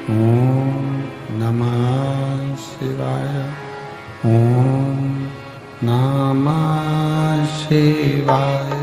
ओम नमः शिवाय। ओम नमः शिवाय।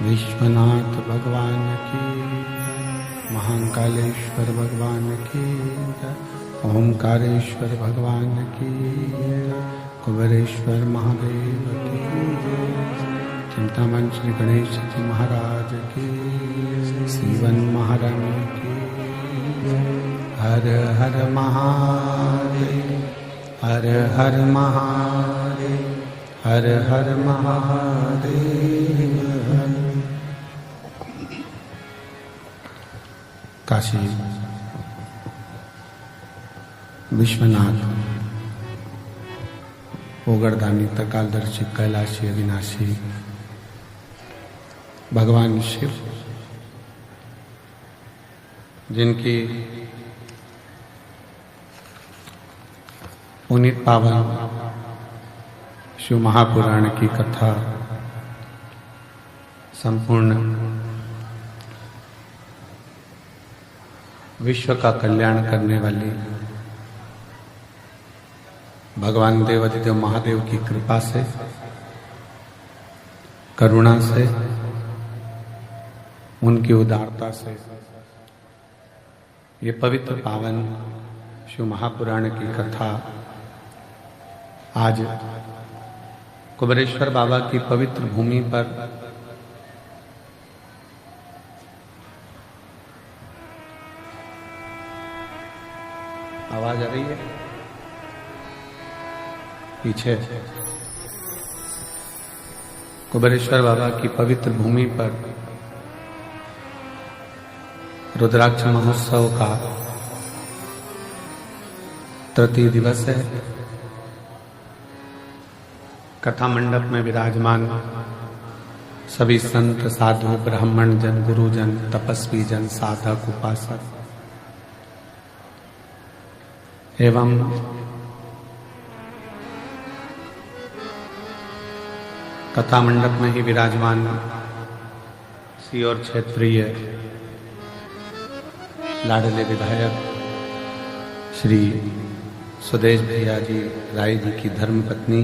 विश्वनाथ भगवान की, महाकालेश्वर भगवान की, ओमकारेश्वर भगवान की, कुबेरेश्वर महादेव की, चिंतामण श्री गणेश जी महाराज की, सीवन महारानी की। हर हर महादेव, हर हर महादेव, हर हर महादेव। काशी विश्वनाथ ओगरदानी त्रिकालदर्शी कैलाशी अविनाशी भगवान शिव, जिनकी पुनीत पावन शिव महापुराण की कथा संपूर्ण विश्व का कल्याण करने वाली भगवान देवाधिदेव महादेव की कृपा से, करुणा से, उनकी उदारता से ये पवित्र पावन शिव महापुराण की कथा आज कुबेरेश्वर बाबा की पवित्र भूमि पर आवाज आ रही है पीछे। कुबेरेश्वर बाबा की पवित्र भूमि पर रुद्राक्ष महोत्सव का तृतीय दिवस है। कथा मंडप में विराजमान सभी संत, साधु, ब्राह्मण जन, गुरुजन, तपस्वी जन, साधक, उपासक एवं कथा मंडप में ही विराजमान सीहोर क्षेत्रीय लाडले विधायक श्री सुदेश भैया जी राय जी की धर्मपत्नी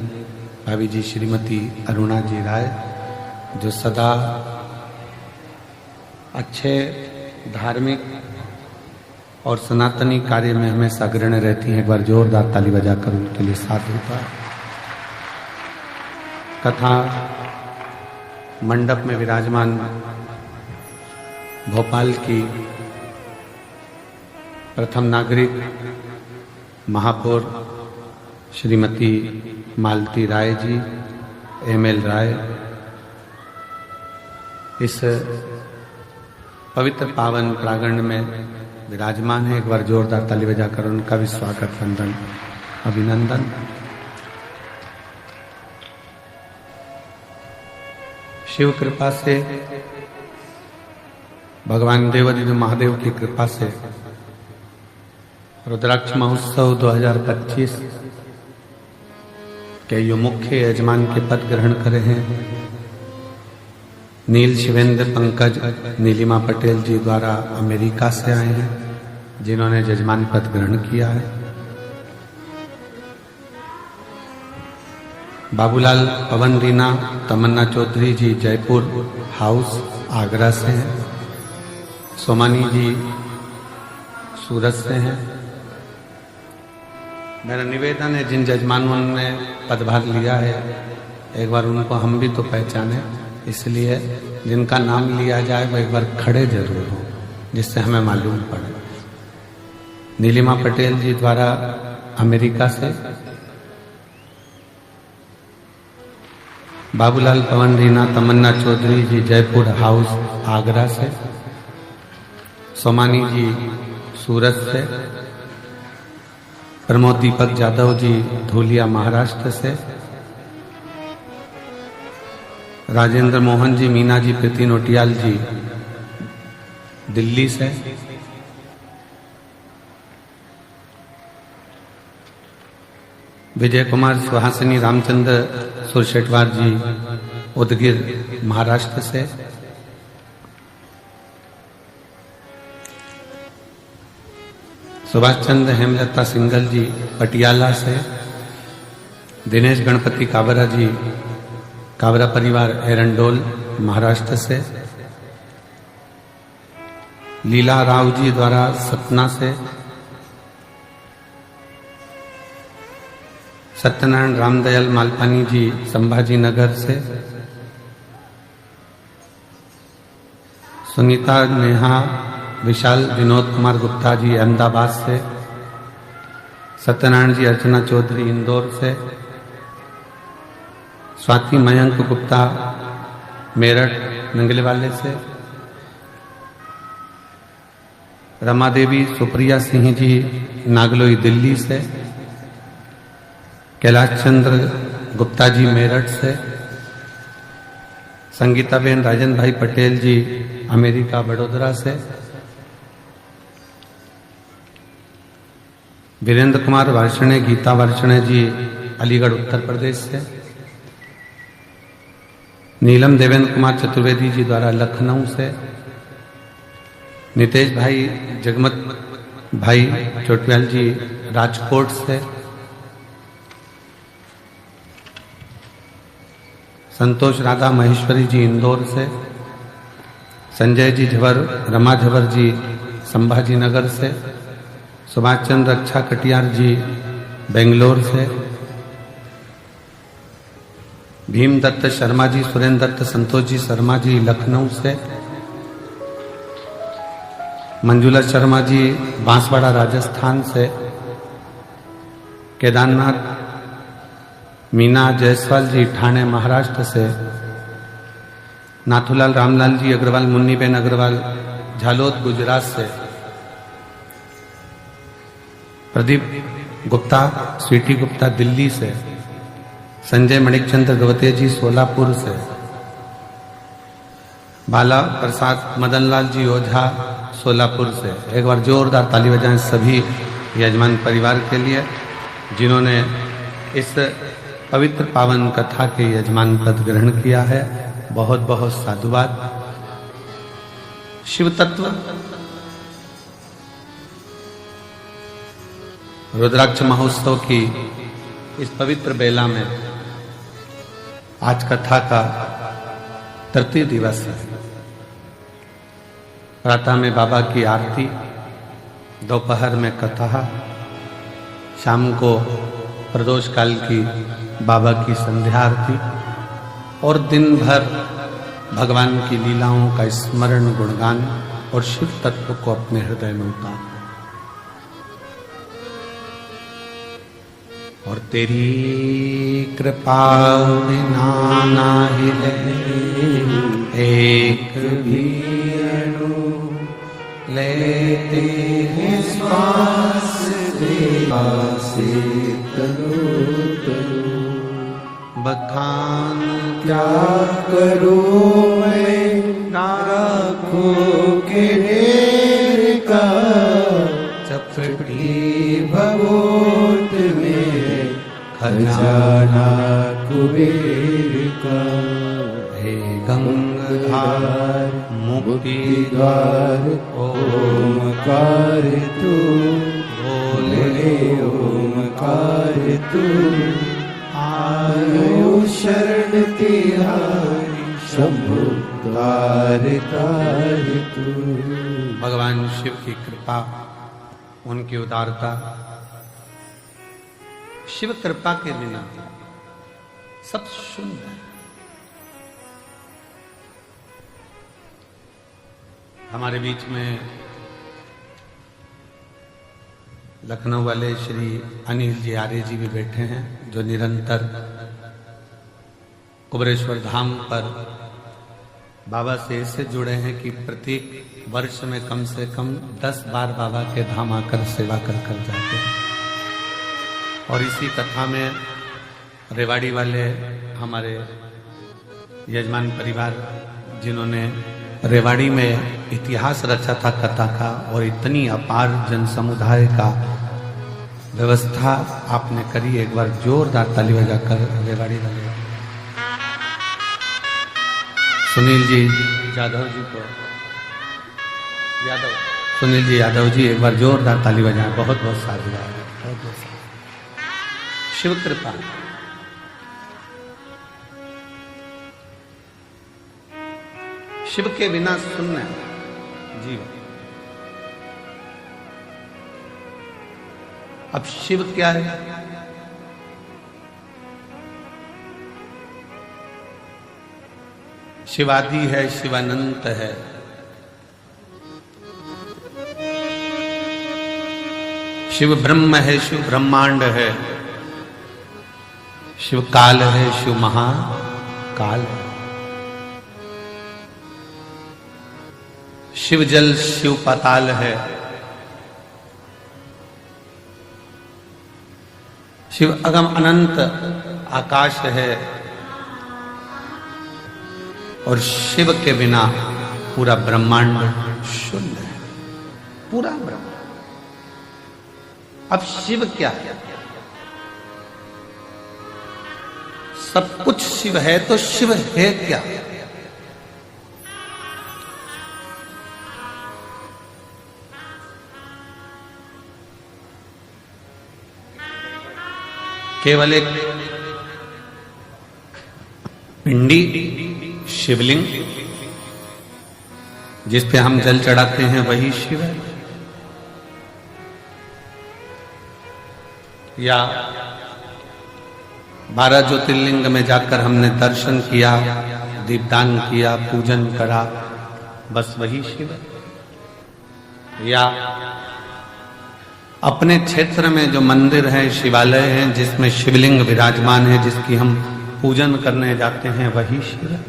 भाभी जी श्रीमती अरुणा जी राय, जो सदा अच्छे धार्मिक और सनातनी कार्य में हमेशा अग्रणी रहती हैं। एक बार जोरदार ताली बजाकर उनके लिए साधु का। कथा मंडप में विराजमान भोपाल की प्रथम नागरिक महापौर श्रीमती मालती राय जी, एमएल राय, इस पवित्र पावन प्रांगण में विराजमान है। एक बार जोरदार ताली बजाकर उनका भी स्वागत, वंदन, अभिनंदन। शिव कृपा से, भगवान देवादिदेव महादेव की कृपा से रुद्राक्ष महोत्सव 2025 के जो मुख्य यजमान के पद ग्रहण करे हैं नील शिवेंद्र पंकज नीलिमा पटेल जी द्वारा अमेरिका से आए हैं, जिन्होंने यजमान पद ग्रहण किया है। बाबूलाल पवन रीना तमन्ना चौधरी जी जयपुर हाउस आगरा से हैं। सोमानी जी सूरत से हैं। मेरा निवेदन है, जिन यजमानों ने पदभार लिया है एक बार उनको हम भी तो पहचाने, इसलिए जिनका नाम लिया जाए वो एक बार खड़े जरूर हो, जिससे हमें मालूम पड़े। नीलिमा पटेल जी द्वारा अमेरिका से, बाबूलाल पवन रीना तमन्ना चौधरी जी जयपुर हाउस आगरा से, सोमानी जी सूरत से, प्रमोद दीपक यादव जी धूलिया महाराष्ट्र से, राजेंद्र मोहन जी मीना जी प्रीति नोटियाल जी दिल्ली से, विजय कुमार सुहासिनी रामचंद्र सुरशेटवार जी उदगिर महाराष्ट्र से, सुभाष चंद्र हेमलता सिंगल जी पटियाला से, दिनेश गणपति काबरा जी काबरा परिवार एरंडोल महाराष्ट्र से, लीला राव जी द्वारा सतना से, सत्यनारायण रामदयाल मालपानी जी संभाजी नगर से, सुनीता नेहा विशाल विनोद कुमार गुप्ता जी अहमदाबाद से, सत्यनारायण जी अर्चना चौधरी इंदौर से, स्वाति मयंक गुप्ता मेरठ नंगलेवाले से, रमा देवी सुप्रिया सिंह जी नागलोई दिल्ली से, कैलाश चंद्र गुप्ता जी मेरठ से, संगीताबेन राजन भाई पटेल जी अमेरिका बड़ोदरा से, वीरेंद्र कुमार वार्षणे गीता वार्षणे जी अलीगढ़ उत्तर प्रदेश से, नीलम देवेंद्र कुमार चतुर्वेदी जी द्वारा लखनऊ से, नितेश भाई जगमत भाई चोटवाल जी राजकोट से, संतोष राधा महेश्वरी जी इंदौर से, संजय जी झवर रमा झवर जी संभाजी नगर से, सुभाष चंद्र अच्छा कटियार जी बेंगलोर से, भीम दत्त शर्मा जी सुरेंद्र दत्त संतोष जी शर्मा जी लखनऊ से, मंजुला शर्मा जी बांसवाड़ा राजस्थान से, केदारनाथ मीना जायसवाल जी ठाणे महाराष्ट्र से, नाथूलाल रामलाल जी अग्रवाल मुन्नीबेन अग्रवाल झालोद गुजरात से, प्रदीप गुप्ता स्वीटी गुप्ता दिल्ली से, संजय मणिकचंद्र गवते जी सोलापुर से, बाला प्रसाद मदनलाल जी ओझा सोलापुर से। एक बार जोरदार ताली बजाएं सभी यजमान परिवार के लिए, जिन्होंने इस पवित्र पावन कथा के यजमान पद ग्रहण किया है। बहुत बहुत साधुवाद। शिव तत्व रुद्राक्ष महोत्सव की इस पवित्र बेला में आज कथा का तृतीय दिवस है। प्रातः में बाबा की आरती, दोपहर में कथा, शाम को प्रदोष काल की बाबा की संध्या आरती और दिन भर भगवान की लीलाओं का स्मरण गुणगान और शिव तत्व को अपने हृदय में उतार। और तेरी कृपा बिना नाही एक भी अणु लेते हैं श्वास से तनु बखान क्या करूं मैं राखों के ढेर का चपटी भगोत में खजाना कुबेर का। हे गंगाधार मुक्ति द्वार ओमकार तू बोले ओमकार तू आयो शरण तिहारी शंभु तार तार तू। भगवान शिव की कृपा, उनकी उदारता, शिव कृपा के बिना सब शून्य है। हमारे बीच में लखनऊ वाले श्री अनिल जी आर्य जी भी बैठे हैं, जो निरंतर कुबेरेश्वर धाम पर बाबा से ऐसे जुड़े हैं कि प्रत्येक वर्ष में कम से कम 10 बार बाबा के धाम आकर सेवा कर जाते हैं। और इसी कथा में रेवाड़ी वाले हमारे यजमान परिवार, जिन्होंने रेवाड़ी में इतिहास रचा था कथा का, और इतनी अपार जन समुदाय का व्यवस्था आपने करी। एक बार जोरदार ताली बजाकर रेवाड़ी वाले सुनील जी यादव जी को, सुनील जी यादव जी एक बार जोरदार ताली बजाएं। बहुत बहुत साधुवाद, बहुत बहुत शिव कृपा। शिव के बिना शून्य जीवन। अब शिव क्या है? शिवादि है, शिवानंत है। शिव ब्रह्म है, शिव ब्रह्मांड है, शिव काल है, शिव महाकाल है। शिव जल, शिव पाताल है, शिव अगम अनंत आकाश है, और शिव के बिना पूरा ब्रह्मांड शून्य है, पूरा ब्रह्मांड। अब शिव क्या है? सब कुछ शिव है, तो शिव है क्या? केवल एक पिंडी शिवलिंग जिस पे हम जल चढ़ाते हैं वही शिव है, या 12 ज्योतिर्लिंग में जाकर हमने दर्शन किया, दीपदान किया, पूजन करा, बस वही शिव है। या अपने क्षेत्र में जो मंदिर है, शिवालय हैं, जिसमें शिवलिंग विराजमान है, जिसकी हम पूजन करने जाते हैं, वही शिव है।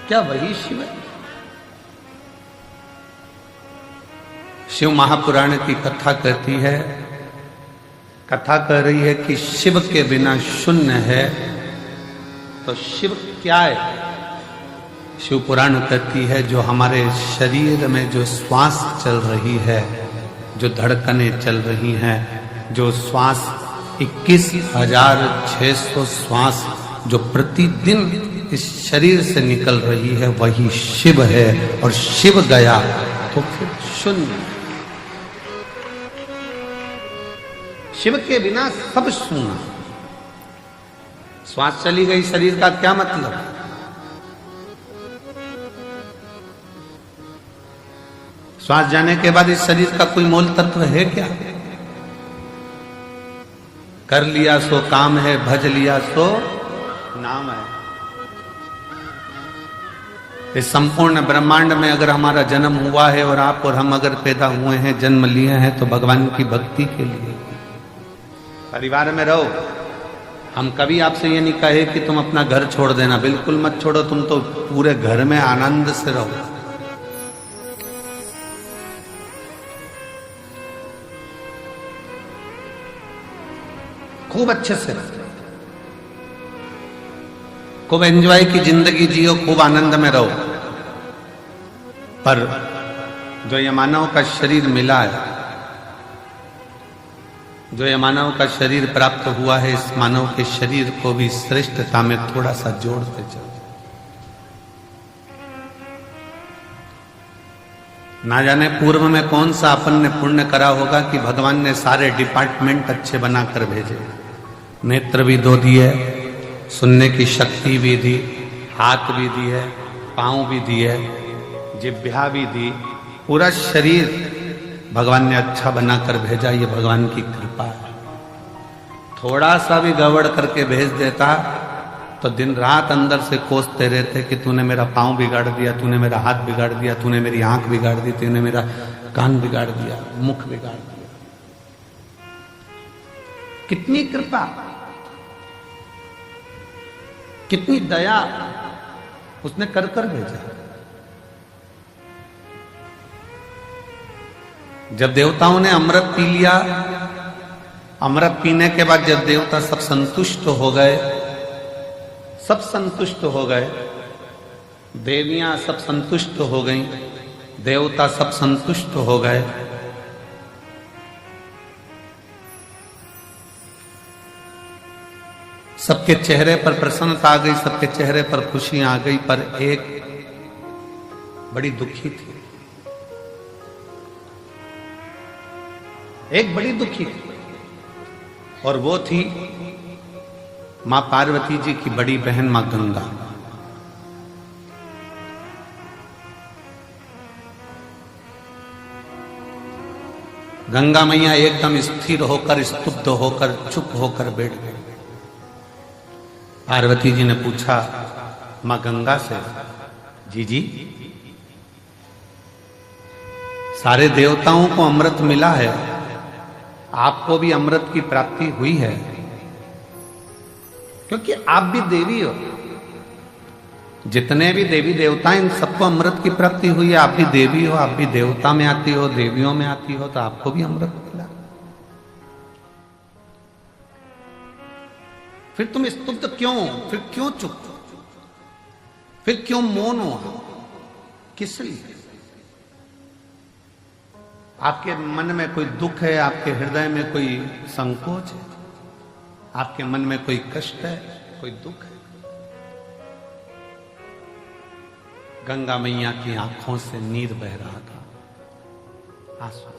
क्या वही शिव है? शिव महापुराण की कथा कहती है, कथा कह रही है कि शिव के बिना शून्य है, तो शिव क्या है? शिव पुराण कहती है जो हमारे शरीर में जो श्वास चल रही है, जो धड़कनें चल रही हैं, जो श्वास 21,600 श्वास जो प्रतिदिन इस शरीर से निकल रही है, वही शिव है। और शिव गया तो फिर शून्य। शिव के बिना सब शून्य। श्वास चली गई शरीर का क्या मतलब? श्वास जाने के बाद इस शरीर का कोई मूल तत्व है क्या? कर लिया सो काम है, भज लिया सो नाम है। इस संपूर्ण ब्रह्मांड में अगर हमारा जन्म हुआ है और आप और हम अगर पैदा हुए हैं, जन्म लिए हैं, तो भगवान की भक्ति के लिए। परिवार में रहो। हम कभी आपसे ये नहीं कहे कि तुम अपना घर छोड़ देना, बिल्कुल मत छोड़ो, तुम तो पूरे घर में आनंद से रहो। खूब अच्छे से रहो, खूब एंजॉय की जिंदगी जियो, खूब आनंद में रहो। पर जो ये मानव का शरीर मिला है, जो ये मानव का शरीर प्राप्त हुआ है, इस मानव के शरीर को भी श्रेष्ठता में थोड़ा सा जोड़ते चलो। ना जाने पूर्व में कौन सा अपन ने पुण्य करा होगा कि भगवान ने सारे डिपार्टमेंट अच्छे बनाकर भेजे। नेत्र भी दो दिए, सुनने की शक्ति भी दी, हाथ भी दी है, पांव भी दी है, जिह्वा भी दी, पूरा शरीर भगवान ने अच्छा बनाकर भेजा। ये भगवान की कृपा है। थोड़ा सा भी गड़बड़ करके भेज देता तो दिन रात अंदर से कोसते रहते कि तूने मेरा पांव बिगाड़ दिया, तूने मेरा हाथ बिगाड़ दिया, तूने मेरी आंख बिगाड़ दी, तूने मेरा कान बिगाड़ दिया, मुख बिगाड़ दिया। कितनी कृपा, कितनी दया उसने कर कर भेजा। जब देवताओं ने अमृत पी लिया, अमृत पीने के बाद जब देवता सब संतुष्ट हो गए, सब संतुष्ट हो गए, देवियां सब संतुष्ट हो गईं, देवता सब संतुष्ट हो गए, सबके चेहरे पर प्रसन्नता आ गई, सबके चेहरे पर खुशी आ गई, पर एक बड़ी दुखी थी, एक बड़ी दुखी थी, और वो थी मां पार्वती जी की बड़ी बहन मां गंगा। गंगा मैया एकदम स्थिर होकर, स्तब्ध होकर, चुप होकर बैठ गई। पार्वती जी ने पूछा मां गंगा से, जी सारे देवताओं को अमृत मिला है, आपको भी अमृत की प्राप्ति हुई है, क्योंकि आप भी देवी हो। जितने भी देवी देवता इन सबको अमृत की प्राप्ति हुई है। आप भी देवी हो, आप भी देवता में आती हो, देवियों में आती हो, तो आपको भी अमृत मिला। फिर तुम स्तुत क्यों, फिर क्यों चुप, फिर क्यों मौन हो, किस लिए? आपके मन में कोई दुख है, आपके हृदय में कोई संकोच है, आपके मन में कोई कष्ट है, कोई दुख है? गंगा मैया की आंखों से नीर बह रहा था, आंसू।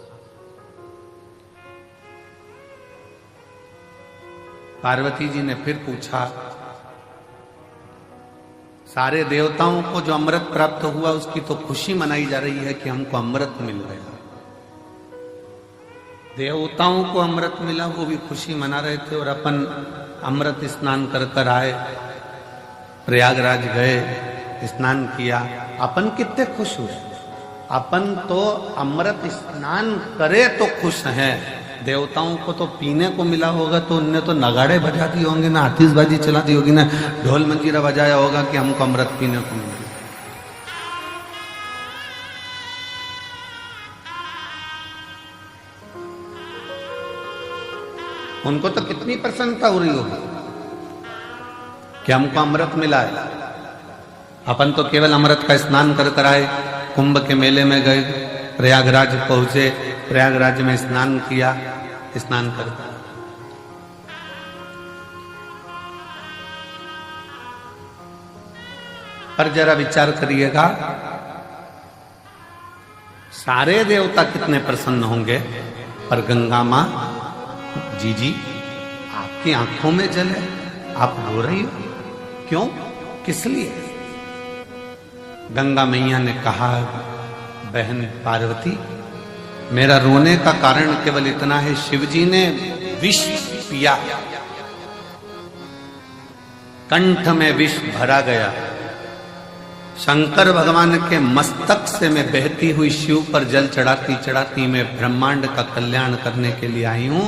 पार्वती जी ने फिर पूछा, सारे देवताओं को जो अमृत प्राप्त हुआ उसकी तो खुशी मनाई जा रही है कि हमको अमृत मिल गया। देवताओं को अमृत मिला, वो भी खुशी मना रहे थे, और अपन अमृत स्नान कर कर आए, प्रयागराज गए, स्नान किया, अपन कितने खुश हुए। अपन तो अमृत स्नान करे तो खुश हैं, देवताओं को तो पीने को मिला होगा तो उनने तो नगाड़े बजा दिए होंगे ना, आतिशबाजी चला दी होगी ना, ढोल मंजीरा बजाया होगा कि हमको अमृत पीने को मिला। उनको तो कितनी प्रसन्नता हो रही होगी कि हमको अमृत मिला है। अपन तो केवल अमृत का स्नान कर कर आए, कुंभ के मेले में गए, प्रयागराज पहुंचे, प्रयागराज में स्नान किया, स्नान कर। पर जरा विचार करिएगा, सारे देवता कितने प्रसन्न होंगे, पर गंगा मां, जी आपकी आंखों में जल है, आप रो रही हो, क्यों, किस लिए? गंगा मैया ने कहा, बहन पार्वती, मेरा रोने का कारण केवल इतना है, शिवजी ने विष पिया, कंठ में विष भरा गया, शंकर भगवान के मस्तक से मैं बहती हुई शिव पर जल चढ़ाती चढ़ाती मैं ब्रह्मांड का कल्याण करने के लिए आई हूं,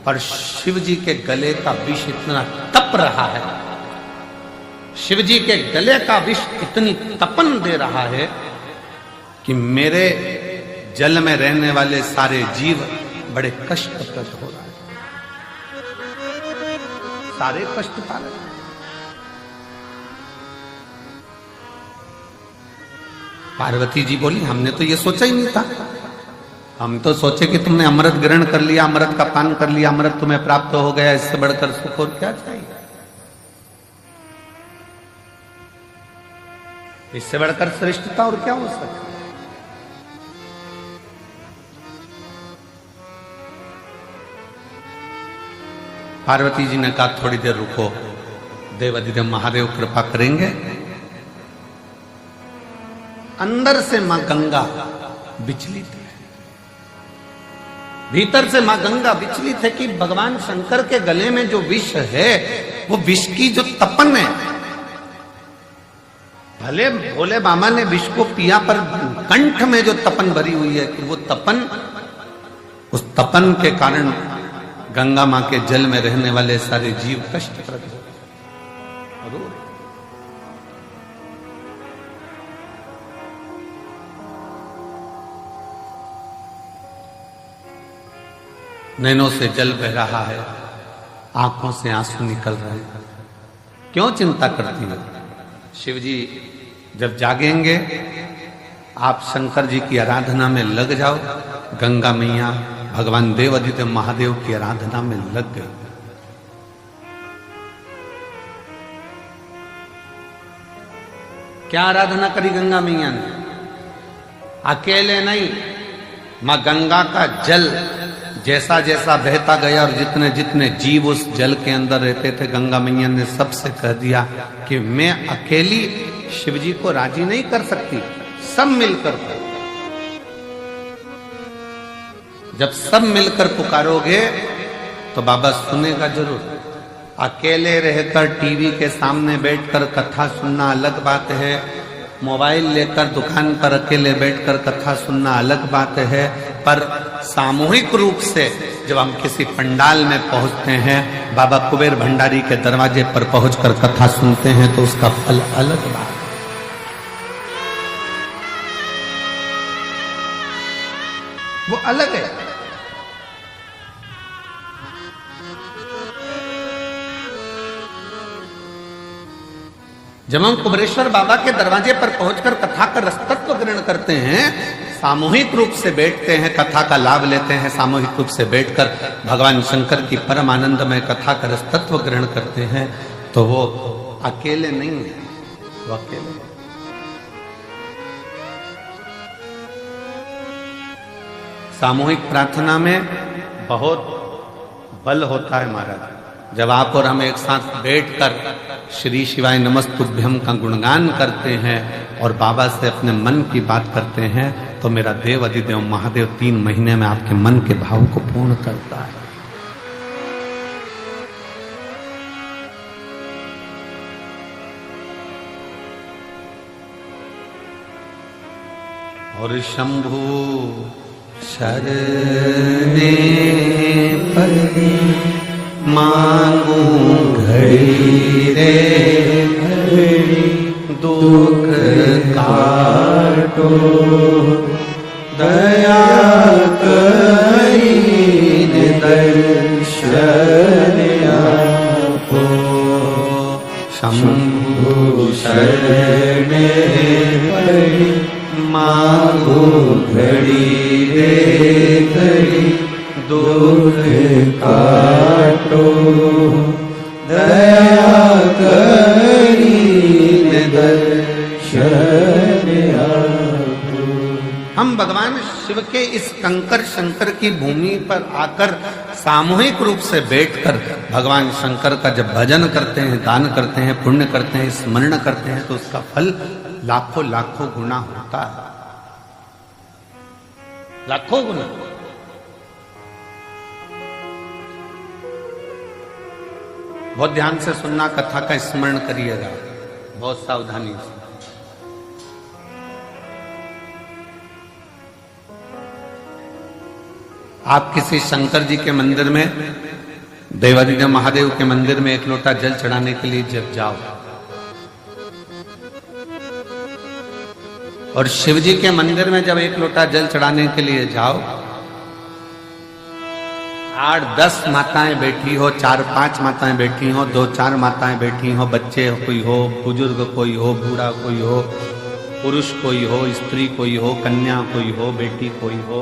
पर शिव जी के गले का विष इतना तप रहा है, शिव जी के गले का विष इतनी तपन दे रहा है कि मेरे जल में रहने वाले सारे जीव बड़े कष्टप्रद हो रहे हैं, सारे कष्ट पा रहे हैं। पार्वती जी बोली हमने तो ये सोचा ही नहीं था, हम तो सोचे कि तुमने अमृत ग्रहण कर लिया, अमृत का पान कर लिया, अमृत तुम्हें प्राप्त हो गया, इससे बढ़कर सुख और क्या चाहिए, इससे बढ़कर श्रेष्ठता और क्या हो सकता। पार्वती जी ने कहा थोड़ी देर रुको, देवाधिदेव महादेव कृपा करेंगे। अंदर से मां गंगा विचलित है, भीतर से मां गंगा विचलित है कि भगवान शंकर के गले में जो विष है वो विष की जो तपन है, भले भोले बाबा ने विष को पिया पर कंठ में जो तपन भरी हुई है कि वो तपन, उस तपन के कारण गंगा मां के जल में रहने वाले सारे जीव कष्टप्रद हो गए। नैनों से जल बह रहा है, आंखों से आंसू निकल रहे हैं। क्यों चिंता करती है? शिव जी जब जागेंगे आप शंकर जी की आराधना में लग जाओ। गंगा मैया भगवान देवाधिदेव महादेव की आराधना में लग गए। क्या आराधना करी गंगा मैया ने? अकेले नहीं, मां गंगा का जल जैसा जैसा बहता गया और जितने जितने जीव उस जल के अंदर रहते थे, गंगा मैया ने सबसे कह दिया कि मैं अकेली शिव जी को राजी नहीं कर सकती, सब मिलकर करो। जब सब मिलकर पुकारोगे तो बाबा सुनेगा जरूर। अकेले रहकर टीवी के सामने बैठकर कथा सुनना अलग बात है, मोबाइल लेकर दुकान पर अकेले बैठकर कथा सुनना अलग बात है, पर सामूहिक रूप से जब हम किसी पंडाल में पहुंचते हैं, बाबा कुबेर भंडारी के दरवाजे पर पहुंचकर कथा सुनते हैं, तो उसका फल अलग बात है। वो अलग है। जब हम कुबेरेश्वर बाबा के दरवाजे पर पहुंचकर कथा का रसतत्व ग्रहण करते हैं, सामूहिक रूप से बैठते हैं, कथा का लाभ लेते हैं, सामूहिक रूप से बैठकर भगवान शंकर की परम आनंदमय कथा का रसतत्व ग्रहण करते हैं, तो वो अकेले नहीं है, वो अकेले। सामूहिक प्रार्थना में बहुत बल होता है महाराज। जब आप और हम एक साथ बैठकर श्री शिवाय नमस्तुभ्यम का गुणगान करते हैं और बाबा से अपने मन की बात करते हैं, तो मेरा देव अधिदेव महादेव 3 महीने में आपके मन के भाव को पूर्ण करता है। और शंभु शरणे पति मांगू घड़ी रे घड़ी, दुख काटो दया करीन दर्शन आपो। शंभु शरणे पड़ी मांगू घड़ी रे घड़ी, दुख काटो दया करीन दर्शन आपो। हम भगवान शिव के इस कंकर शंकर की भूमि पर आकर सामूहिक रूप से बैठकर भगवान शंकर का जब भजन करते हैं, दान करते हैं, पुण्य करते हैं, स्मरण करते हैं, तो उसका फल लाखों लाखों गुना होता है, लाखों गुना। बहुत ध्यान से सुनना, कथा का स्मरण करिएगा बहुत सावधानी से। आप किसी शंकर जी के मंदिर में, देवादिदेव महादेव के मंदिर में एक लोटा जल चढ़ाने के लिए जब जाओ और शिव जी के मंदिर में जब एक लोटा जल चढ़ाने के लिए जाओ, 8-10 माताएं बैठी हो, 4-5 माताएं बैठी हो, 2-4 माताएं बैठी हो, बच्चे कोई हो, बुजुर्ग कोई हो, बूढ़ा कोई हो, पुरुष कोई हो, स्त्री कोई हो, कन्या कोई हो, बेटी कोई हो,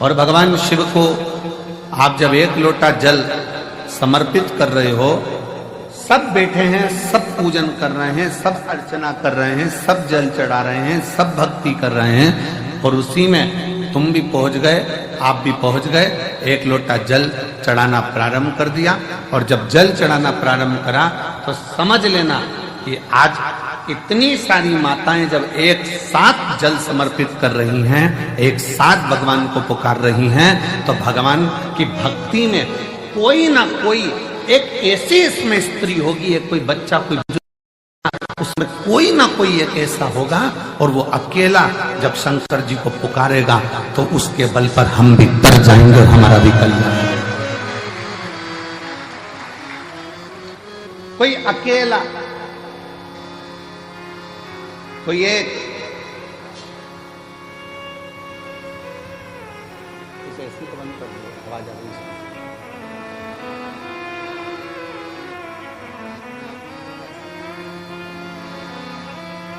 और भगवान शिव को आप जब एक लोटा जल समर्पित कर रहे हो, सब बैठे हैं, सब पूजन कर रहे हैं, सब अर्चना कर रहे हैं, सब जल चढ़ा रहे हैं, सब भक्ति कर रहे हैं, और उसी में तुम भी पहुंच गए, आप भी पहुंच गए, एक लोटा जल चढ़ाना प्रारंभ कर दिया। और जब जल चढ़ाना प्रारंभ करा तो समझ लेना कि आज इतनी सारी माताएं जब एक साथ जल समर्पित कर रही हैं, एक साथ भगवान को पुकार रही हैं, तो भगवान की भक्ति में कोई ना कोई एक ऐसी इसमें स्त्री होगी, एक कोई बच्चा, कोई उसमें कोई ना कोई एक ऐसा होगा, और वो अकेला जब शंकर जी को पुकारेगा तो उसके बल पर हम भी तर जाएंगे और हमारा भी कल्याण होगा। कोई अकेला, कोई एक, ऐसी तो बंद कर दो, आवाज आ रही है।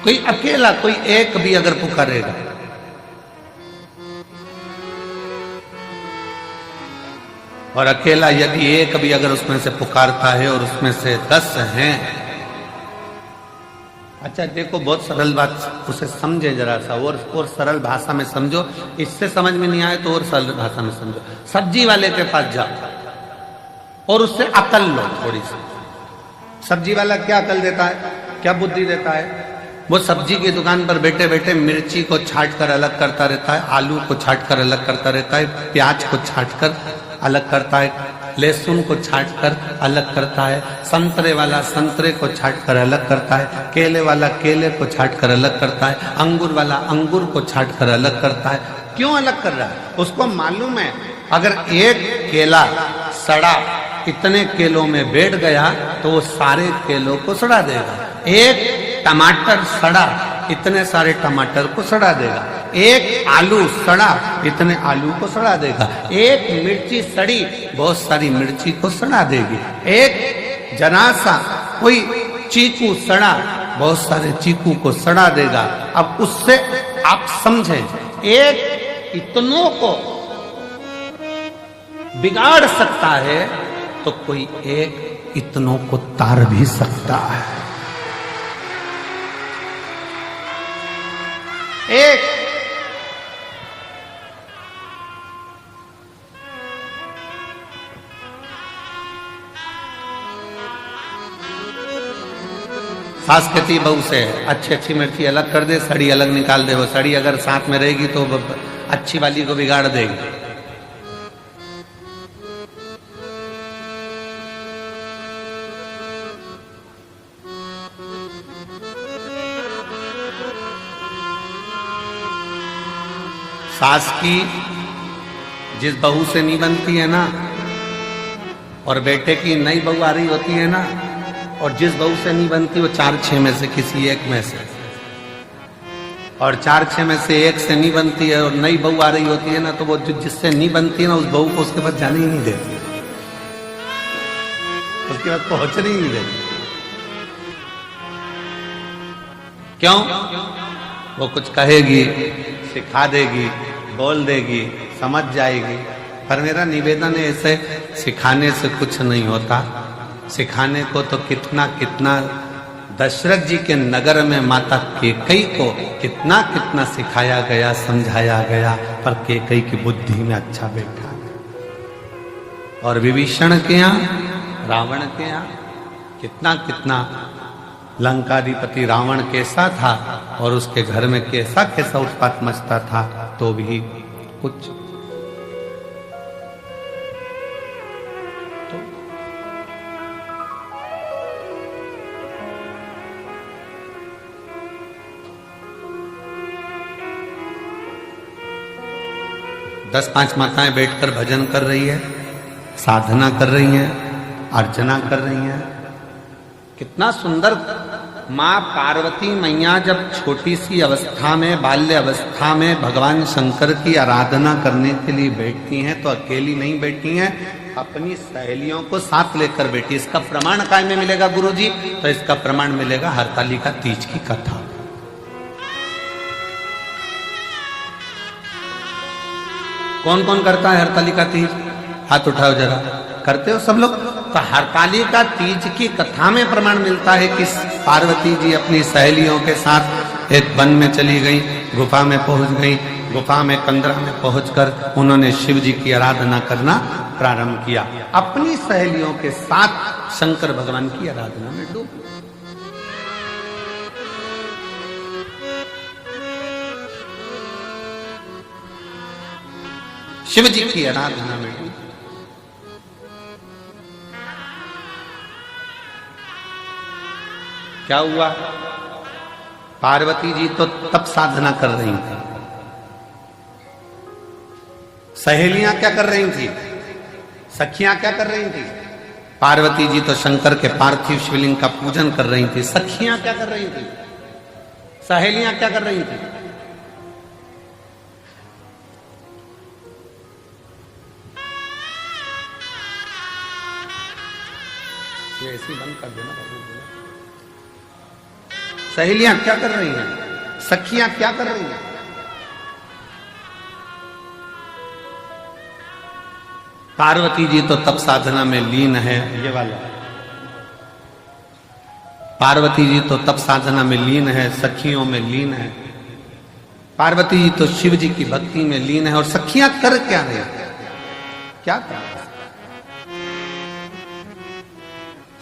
कोई अकेला, कोई एक भी अगर पुकारेगा, और अकेला यदि एक भी अगर उसमें से पुकारता है और उसमें से 10 हैं, अच्छा देखो बहुत सरल बात, उसे समझे जरा सा, और सरल भाषा में समझो, इससे समझ में नहीं आए तो और सरल भाषा में समझो। सब्जी वाले के पास जाओ और उससे अकल लो थोड़ी सी। सब्जी वाला क्या अकल देता है, क्या बुद्धि देता है? वो सब्जी की दुकान पर बैठे बैठे मिर्ची को छाट कर अलग करता रहता है, आलू को छाट कर अलग करता रहता है, प्याज को छाट कर अलग करता है, लहसुन को छाट कर अलग करता है, संतरे वाला संतरे को छाट कर अलग करता है, केले वाला केले को छाट कर अलग करता है, अंगूर वाला अंगूर को छाट कर अलग करता है। क्यों अलग कर रहा है? उसको मालूम है अगर एक केला सड़ा इतने केलों में बैठ गया तो वो सारे केलों को सड़ा देगा। एक टमाटर सड़ा इतने सारे टमाटर को सड़ा देगा। एक आलू सड़ा इतने आलू को सड़ा देगा। एक मिर्ची सड़ी बहुत सारी मिर्ची को सड़ा देगी। एक जरा सा कोई चीकू सड़ा बहुत सारे चीकू को सड़ा देगा। अब उससे आप समझें, एक इतनों को बिगाड़ सकता है तो कोई एक इतनों को तार भी सकता है। एक सास कहती बहू से अच्छी अच्छी मिर्ची अलग कर दे, सड़ी अलग निकाल दे। वो सड़ी अगर साथ में रहेगी तो अच्छी वाली को बिगाड़ देगी। सास की जिस बहू से नहीं बनती है ना, और बेटे की नई बहू आ रही होती है ना, और जिस बहू से नहीं बनती वो 4-6 में से किसी एक में से, और 4-6 में से एक से नहीं बनती है और नई बहू आ रही होती है ना, तो वो जिससे नहीं बनती है ना उस बहू को उसके पास जाने ही नहीं देती, उसके पास पहुंचने ही नहीं देती। क्यों? वो कुछ कहेगी, सिखा देगी, बोल देगी, समझ जाएगी। पर मेरा निवेदन है, ऐसे सिखाने से कुछ नहीं होता। सिखाने को तो कितना कितना दशरथ जी के नगर में माता कैकेयी को कितना कितना सिखाया गया, समझाया गया, पर कैकेयी की बुद्धि में अच्छा बैठा। और विभीषण के यहाँ, रावण के यहाँ कितना कितना लंकाधिपति रावण कैसा था और उसके घर में कैसा कैसा उत्पात मचता था, तो भी कुछ 10-5 माताएं बैठकर भजन कर रही है, साधना कर रही हैं, अर्चना कर रही हैं। कितना सुंदर। माँ पार्वती मैया जब छोटी सी अवस्था में, बाल्य अवस्था में भगवान शंकर की आराधना करने के लिए बैठती हैं तो अकेली नहीं बैठी हैं, अपनी सहेलियों को साथ लेकर बैठी। इसका प्रमाण काय में मिलेगा गुरुजी? तो इसका प्रमाण मिलेगा हरतालिका तीज की कथा। कौन कौन करता है हरतालिका तीज? हाथ उठाओ जरा। करते हो सब लोग? तो हरतालिका तीज की कथा में प्रमाण मिलता है कि पार्वती जी अपनी सहेलियों के साथ एक वन में चली गई, गुफा में पहुंच गई। गुफा में कंदरा में पहुंचकर उन्होंने शिव जी की आराधना करना प्रारंभ किया। अपनी सहेलियों के साथ शंकर भगवान की आराधना में डूब। शिव जी की आराधना में डूब। क्या हुआ? पार्वती जी तो तब साधना कर रही थी, सहेलियां क्या कर रही थी? सखियां क्या कर रही थी? पार्वती जी तो शंकर के पार्थिव शिवलिंग का पूजन कर रही थी। सखियां क्या कर रही थी? सहेलियां क्या कर रही थी? ये ऐसी बंद कर देना। सहेलियां क्या कर रही हैं? सखियां क्या कर रही हैं? पार्वती जी तो तप साधना में लीन है। ये वाला पार्वती जी तो तप साधना में लीन है, सखियों में लीन है। पार्वती जी तो शिव जी की भक्ति में लीन है। और सखियां कर क्या रही? क्या कर?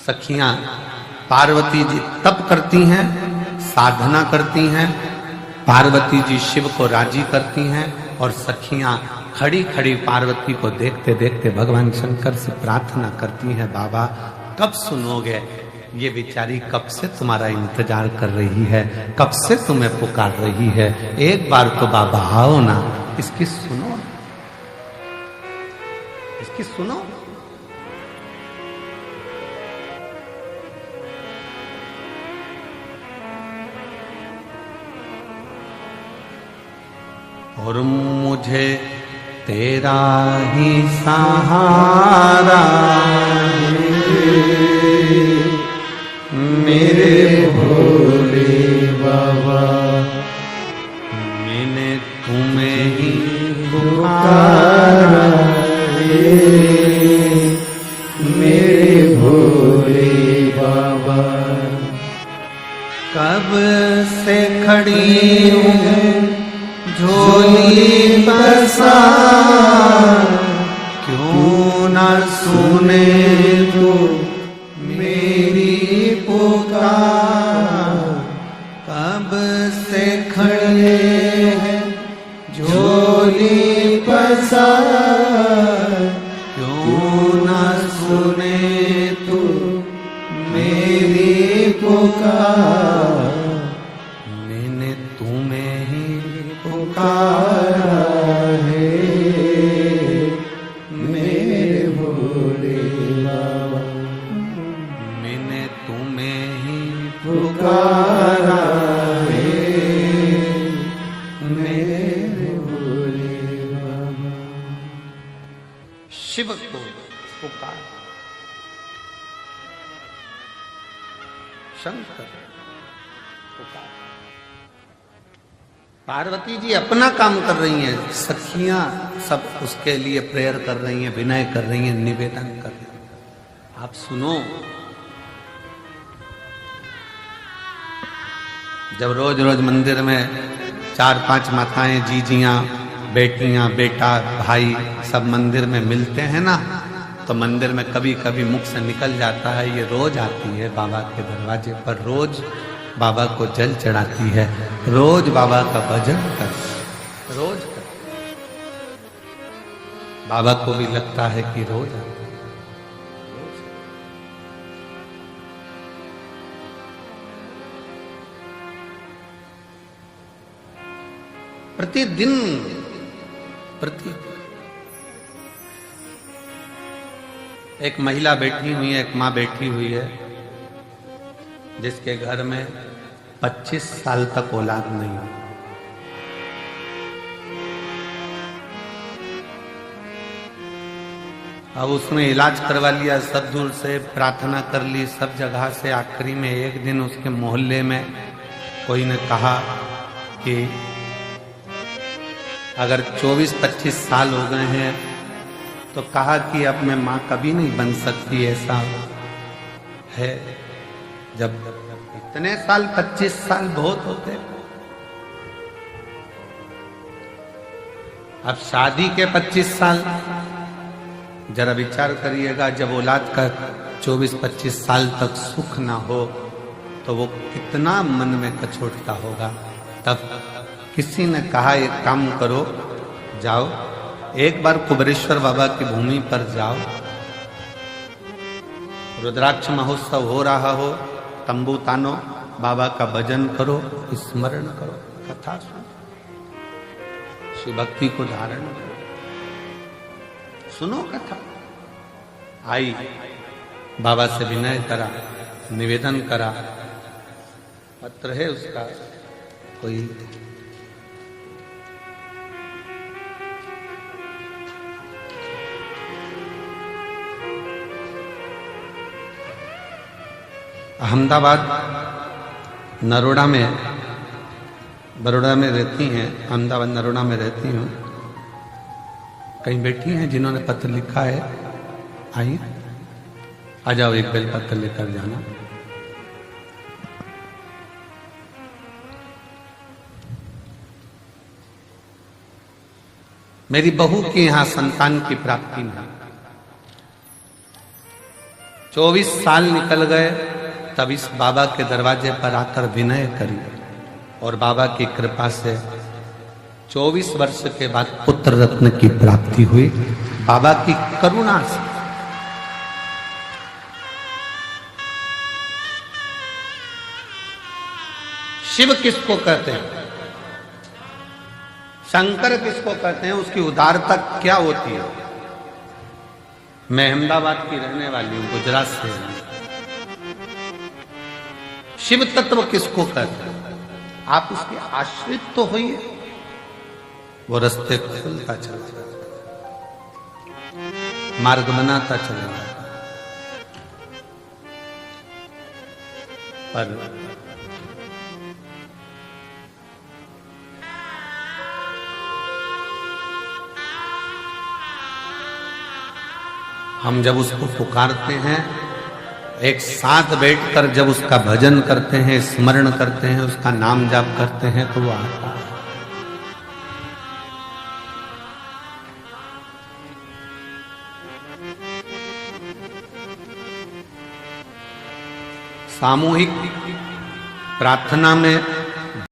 सखियां पार्वती जी तप करती हैं, साधना करती हैं, पार्वती जी शिव को राजी करती हैं। और सखियां खड़ी खड़ी पार्वती को देखते देखते भगवान शंकर से प्रार्थना करती हैं, बाबा कब सुनोगे? ये बेचारी कब से तुम्हारा इंतजार कर रही है, कब से तुम्हें पुकार रही है। एक बार तो बाबा आओ ना, इसकी सुनो, इसकी सुनो। और मुझे तेरा ही सहारा मेरे भोले बाबा, मैंने तुम्हें ही पुकारा मेरे भोले बाबा। कब से खड़ी हूँ झोली बसा, क्यों न सुने तू मेरी पुकार। कब से खड़े हैं झोली बसा, क्यों न सुने तू मेरी पुकार। मैंने तुम्हें ही पुकारा है मेरे भोले बाबा, मैंने तुम्हें ही पुकारा है मेरे भोले बाबा। शिव को पुकार, शंकर पुकार। पार्वती जी अपना काम कर रही हैं, सखियां सब उसके लिए प्रेयर कर रही हैं, विनय कर रही हैं, निवेदन कर रही हैं। आप सुनो, जब रोज रोज मंदिर में 4-5 माताएं, जीजियां, बेटियां, बेटा, भाई सब मंदिर में मिलते हैं ना, तो मंदिर में कभी कभी मुख से निकल जाता है, ये रोज आती है बाबा के दरवाजे पर, रोज बाबा को जल चढ़ाती है, रोज बाबा का भजन कर, रोज कर। बाबा को भी लगता है कि रोज आती है। प्रतिदिन प्रतीक। एक महिला बैठी हुई है, एक माँ बैठी हुई है, जिसके घर में 25 साल तक औलाद नहीं हुई। अब उसने इलाज करवा लिया, सब दूर से प्रार्थना कर ली, सब जगह से। आखिरी में एक दिन उसके मोहल्ले में कोई ने कहा कि अगर 24-25 साल हो गए हैं तो कहा कि अब मैं माँ कभी नहीं बन सकती, ऐसा है। जब इतने साल, 25 साल बहुत होते। अब शादी के 25 साल, जरा विचार करिएगा, जब औलाद का 24-25 साल तक सुख ना हो तो वो कितना मन में कचोटता होगा। तब किसी ने कहा एक काम करो, जाओ एक बार कुबेरेश्वर बाबा की भूमि पर जाओ, रुद्राक्ष महोत्सव हो रहा हो, तंबू तानो, बाबा का भजन करो, स्मरण करो, कथा सुनो, शिव भक्ति को धारण करो, सुनो कथा। आई, बाबा से विनय करा, निवेदन करा, पत्र है उसका कोई, अहमदाबाद नरोड़ा में, बड़ौदा में रहती हैं, अहमदाबाद नरोड़ा में रहती हूँ। कहीं बैठी हैं जिन्होंने पत्र लिखा है, आइए आ जाओ, एक बेल पत्र लेकर जाना। मेरी बहू के यहां संतान की प्राप्ति नहीं, 24 साल निकल गए, तब इस बाबा के दरवाजे पर आकर विनय करी और बाबा की कृपा से 24 वर्ष के बाद पुत्र रत्न की प्राप्ति हुई, बाबा की करुणा से। शिव किसको कहते हैं, शंकर किसको कहते हैं, उसकी उदारता क्या होती है। मैं अहमदाबाद की रहने वाली हूं, गुजरात से। शिव तत्व किसको कहते हैं, आप उसके आश्रित तो होइए, वो रास्ते खुलता चला जाता, मार्ग बनाता चला जाता। पर हम जब उसको पुकारते हैं, एक साथ बैठकर जब उसका भजन करते हैं, स्मरण करते हैं, उसका नाम जाप करते हैं, तो वो आता है। सामूहिक प्रार्थना में